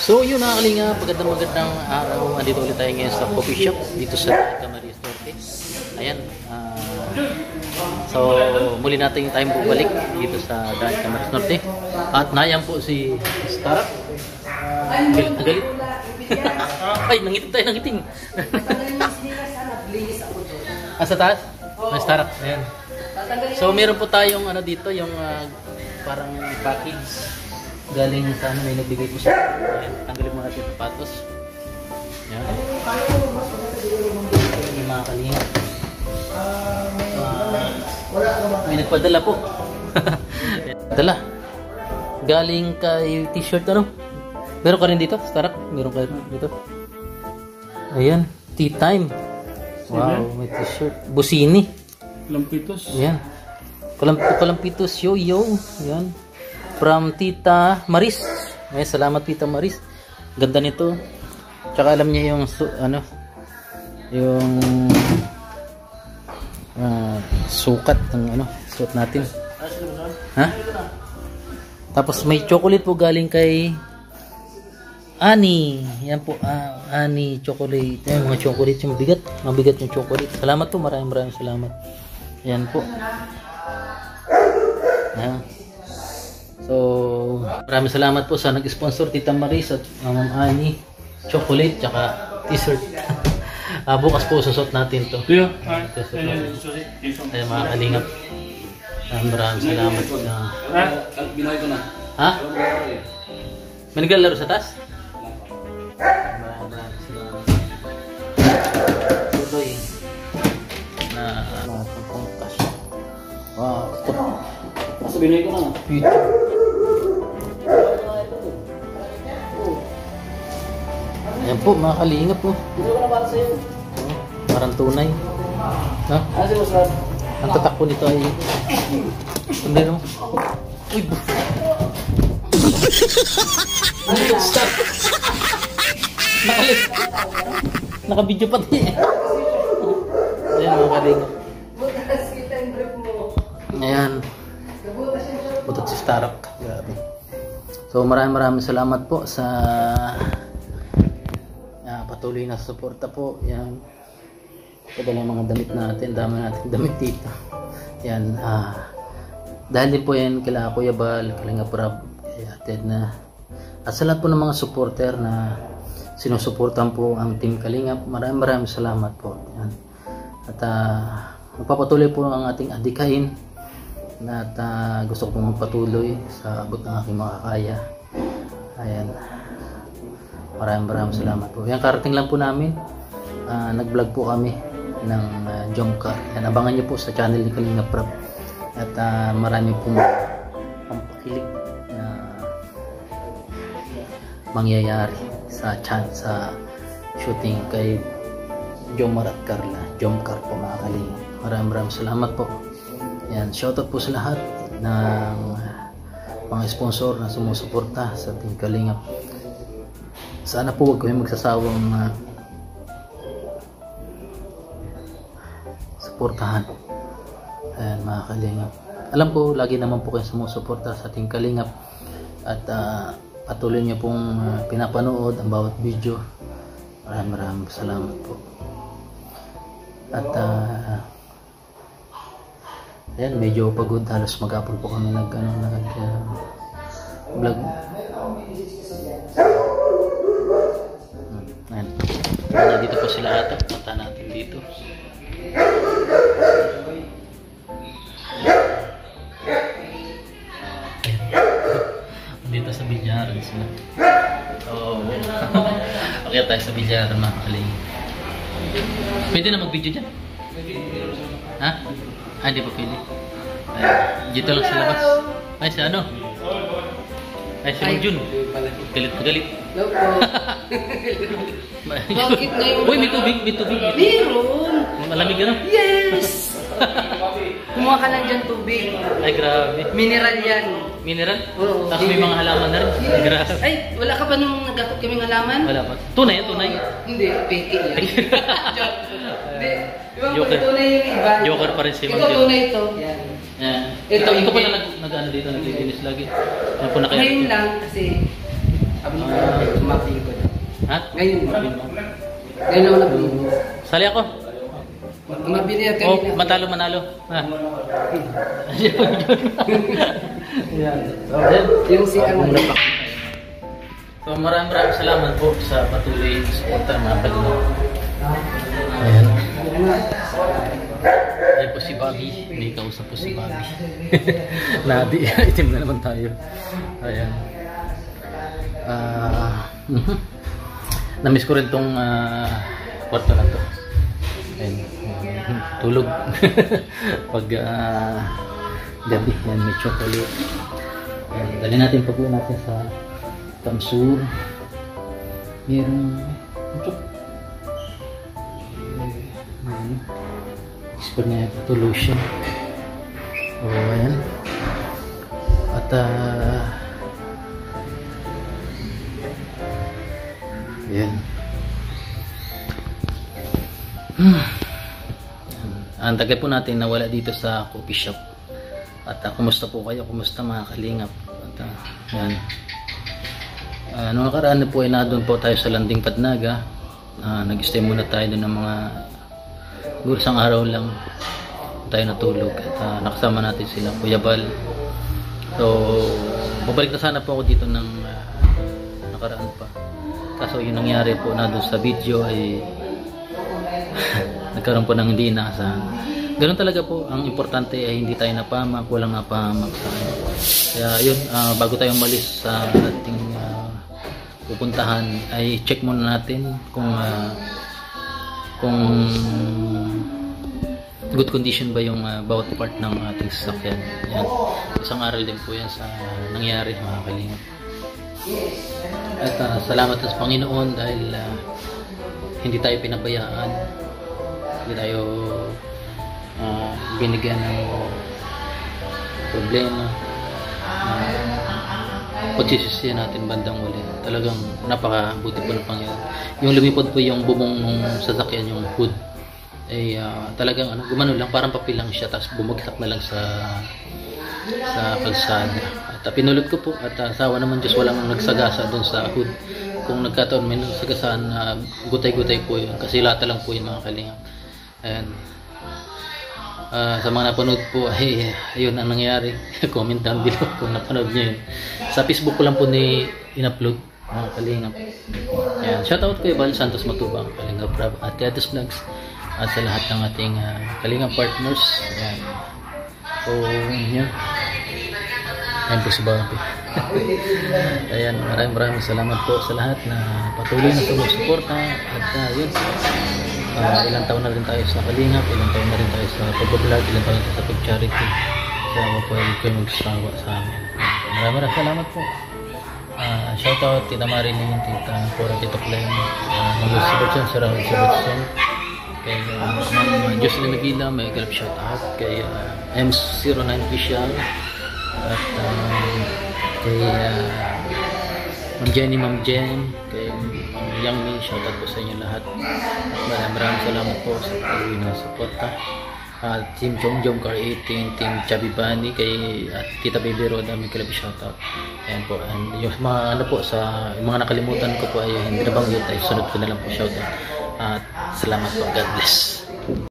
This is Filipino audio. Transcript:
So yun mga kalinga, magandang araw. Andito ulit tayo ngayon sa coffee shop dito sa Camarines Norte. Ayan. So muli natin tayong bumalik dito sa Camarines Norte. At nayan po si Starap. Galit. Ay, nangitim tayo, nangiting. Sa taas? May Starap. Ayan. So meron po tayong ano dito, yung parang package. Galing sa ano, may nagbigay po siya. Ayan, tanggalin mo natin yung sapatos. Ayan. Yung mga kalinga. May nagpadala po. Dala. Galing kay t-shirt ano? Meron ka rin dito? Starap? Meron ka rin dito? Ayan. Tea time. Wow, may t-shirt. Busini. Kalampitos. Ayan. Kalampitos. Yo. Ayan. From Tita Maris. Ay, salamat Tita Maris. Ganda nito. Tsaka alam niya yung yung sukat ng suot natin. Ha? Tapos may chocolate po galing kay Ani. Yan po, Ani chocolate. Ayan, mga chocolate yung mabigat yung chocolate. Salamat po, maraming salamat. Yan po. Ayan. So, maraming salamat po sa nag-sponsor Tita Maris at Ma'am Ani, chocolate tsaka t-shirt. Bukas po susot natin to. Ay, mga kalingap. Maraming salamat po. Binahay ko na. Ha? May naglalaro sa taas? Maraming salamat. Tuloy na pangkas. Wow. Kasi binahay ko na. Ayan po mga kalingap po. Parang tunay. Ha? Ang tatak po nito ay tunay no? Uy! Stop! Nakalit! Naka-video pati eh. Ayan mga kalingap. Ayan. Butot si Starap. Grabe. So maraming salamat po sa patuloy na suporta po. Yan. Padala yung mga damit natin. Dami natin damit dito. Yan. Dahil din po yan kila Kuya Bal, Kalinga Prab, kaya Ted na. At sa lahat po ng mga supporter na sinusuportan po ang Team Kalinga, maraming salamat po. Yan. At magpapatuloy po ang ating adikain. At gusto ko pong magpatuloy sa abot ng aking makakaya. Ayan. Maraming salamat po. Yan, karating lang po namin. Nag-vlog po kami ng Jomcar. Yan, abangan nyo po sa channel ni Kalinga Prab. At marami pong pampakilig na mangyayari sa shooting kay Jomar at Carla. Jomcar po mga Kalinga. Maraming salamat po. Yan, shoutout po sa lahat ng mga sponsor na sumusuporta sa Team Kalingap. Sana po huwag kami magsasawang suportahan. Ayan mga Kalingap. Alam ko lagi naman po kayo sumusuporta sa Team Kalingap at patuloy niyo pong pinapanood ang bawat video. Maraming salamat po. At ayan, medyo pagod, halos mag-upload po kami vlog. Ayan. Dito po sila ata, punta natin dito. Dito sa bilyaran sila. Okay tayo sa bilyaran mga kaling. Pwede na mag-video dyan? Ha? Hindi pa pwede. Dito lang sa labas. Ay, sa ano? Ay, si Mang Jun. Galit. Bakit ngayon? Uy, may tubig. Meron! Malamig ano? Yes! Kumuha ka lang dyan tubig. Ay, grabe. Mineral yan. Mineral? Oo. Tapos may mga halaman na rin. Ay, grabe. Ay, wala ka pa nung nagkakot kaming halaman? Wala pa. Tunay. Hindi, peke yan. Hindi. Joker. Tunay yung iba. Joker pa rin si Mang Ito Jun. tunay ito. Yan. Ikaw pala nag-ano dito, naglilinis lagi. Ano po na kaya? Ngayon lang kasi Ha? Ngayon. Ngayon ako nabili. Sali ako. Mabili yan Oh, kanina. matalo manalo. Ha? Yan. Yung si ano. So maraming salamat po sa patuloy na suporta mga kalingap. Ayan. Ayan po si Bobby. May kausap po si Bobby. Nadi, itim na naman tayo. Ayan. Namiss ko rin tong kwarto na to. Ayan. Tulog. Pag gabi. Ayan, may chocolate. Ayan. Dali natin pag-uwi natin sa Tamsur. Merong expert na ito lotion. O ayan. At ayan. Ang tagal po natin nawala dito sa coffee shop. At kumusta po kayo? Kumusta mga kalingap? At ayan. Noong nakaraan po ay doon po tayo sa Landing Padnaga. Nag-stay muna tayo doon ng mga isang araw lang tayo natulog. At nakasama natin sila Kuya Bal. So babalik na sana po ako dito ng nakaraan pa. Kaso yung nangyari po na doon sa video ay nagkaroon po ng hindi inaasahan. Ganun talaga po, ang importante ay hindi tayo napahamak, walang napahamak sa akin. Kaya yun, bago tayo umalis sa ating pupuntahan, ay check muna natin kung good condition ba yung bawat part ng ating sasakyan. Yan. Isang aral din po yan sa nangyari mga kalingap. At salamat sa Panginoon dahil hindi tayo pinabayaan, hindi tayo binigyan ng problema. Pagsisisihan natin bandang uli. Talagang napakabuti po ng Panginoon. Yung lumipod po yung bubong ng sasakyan, yung hood, ay talagang gumano lang, parang papel lang siya, tapos bumagsak na lang sa kalsada. At pinulot ko po, at sawa naman Diyos, walang nagsagasa doon sa hood. Kung nagkataon may nagsagasaan, gutay-gutay po yun, kasi lata lang po yung mga kalingap. Ayan. Sa mga napanood po ay ayun ang nangyari. Comment down below kung napanood nyo yun. Sa Facebook ko lang po in-upload mga kalingap. Ayan. Shoutout kay Val Santos Matubang, Kalingap Rab at Teatos Vlogs, at sa lahat ng ating kalingap partners. Ayan. So yun. Ayan po si Bobby. Ayan, maraming salamat po sa lahat na patuloy na sumusuporta. At yun, ilang taon na rin tayo sa kalingap, ilang taon na rin tayo sa pag-vlog, ilang taon na sa pag-charity. Kaya pwede kayo magsasawa sa amin. Maraming salamat po. Shoutout Tita Marilyn, Tita Cora, Tito Clem, Manuel Sebastian, Sir Raul Sebastian, kay Jocelyn Nagila, may galap shoutout kay M09 Official, at kay Ma'am Jenny, Ma'am Jen, kay Yang Mi, shoutout po sa inyo lahat. At maraming salamat po sa patuloy na suporta. Team Jom Car 18, Team Chubby Bunny, kay Tita Baby Roda, may kalab shoutout. Ayan po. And yung mga po sa yung mga nakalimutan ko po ay hindi nabanggit, ay sunod ko na lang po shoutout. At salamat po. God bless.